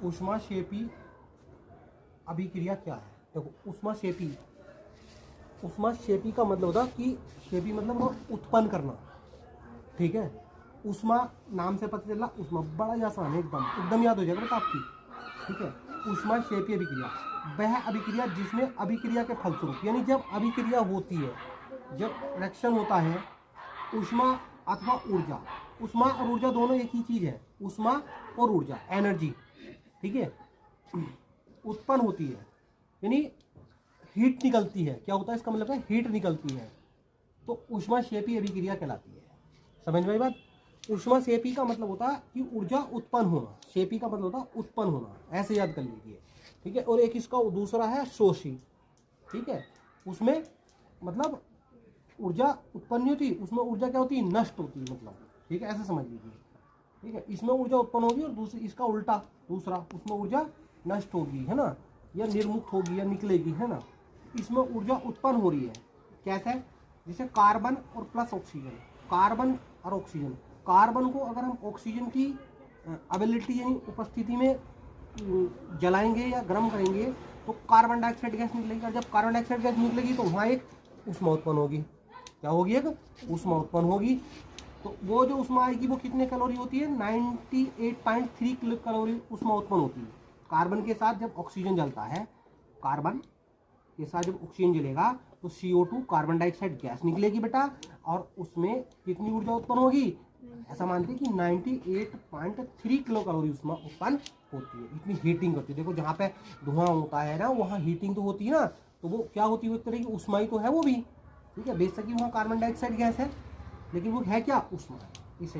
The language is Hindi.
ऊष्माक्षेपी अभिक्रिया क्या है? देखो ऊष्माक्षेपी का मतलब होता कि क्षेपी मतलब वो उत्पन्न करना, ठीक है। ऊष्मा नाम से पता चला, ऊष्मा बड़ा ही आसान है, एकदम याद हो जाएगा बेटा आपकी, ठीक है। ऊष्माक्षेपी अभिक्रिया वह अभिक्रिया जिसमें अभिक्रिया के फलस्वरूप, यानी जब अभिक्रिया होती है, जब रिएक्शन होता है, ऊष्मा अथवा ऊर्जा, ऊष्मा और ऊर्जा दोनों एक ही चीज है, ऊष्मा और ऊर्जा एनर्जी, ठीक है, उत्पन्न होती है, यानी हीट निकलती है। क्या होता है इसका मतलब है हीट निकलती है, तो ऊष्माक्षेपी अभिक्रिया कहलाती है। समझ में आई बात? ऊष्माक्षेपी का मतलब होता है कि ऊर्जा उत्पन्न होना, क्षेपी का मतलब होता है उत्पन्न होना, ऐसे याद कर लीजिए, ठीक है। और एक इसका दूसरा है शोषी, ठीक है, उसमें मतलब ऊर्जा उत्पन्न नहीं होती, उसमें ऊर्जा क्या होती है, नष्ट होती है, मतलब, ठीक है, ऐसे समझ लीजिए, ठीक है। इसमें ऊर्जा उत्पन्न होगी और दूसरी इसका उल्टा, दूसरा उसमें ऊर्जा नष्ट होगी, है ना, या निर्मुक्त होगी या निकलेगी, है ना। इसमें ऊर्जा उत्पन्न हो रही है, कैसे? जैसे कार्बन और प्लस ऑक्सीजन, कार्बन और ऑक्सीजन, कार्बन को अगर हम ऑक्सीजन की अवेलेबिलिटी यानी उपस्थिति में जलाएंगे या गर्म करेंगे तो कार्बन डाइऑक्साइड गैस निकलेगी, और जब कार्बन डाइऑक्साइड गैस निकलेगी तो वहाँ एक ऊष्मा उत्पन्न होगी। क्या होगी? एक ऊष्मा उत्पन्न होगी। तो वो जो ऊष्मा आएगी वो कितने कैलोरी होती है? 98.3 किलो कैलोरी ऊष्मा उत्पन्न होती है। कार्बन के साथ जब ऑक्सीजन जलता है, कार्बन के साथ जब ऑक्सीजन जलेगा तो CO2 कार्बन डाइऑक्साइड गैस निकलेगी बेटा, और उसमें कितनी ऊर्जा उत्पन्न होगी? ऐसा मानते हैं कि 98.3 किलो कैलोरी ऊष्मा उत्पन्न होती है। इतनी हीटिंग होती है। देखो जहाँ पे धुआं होता है ना, वहाँ हीटिंग तो होती है ना, तो वो क्या होती है? एक तरह की ऊष्मा ही तो है वो भी, ठीक है। बेशक ही वहाँ कार्बन डाइऑक्साइड गैस है, लेकिन वो है क्या? ऊष्मा। इसे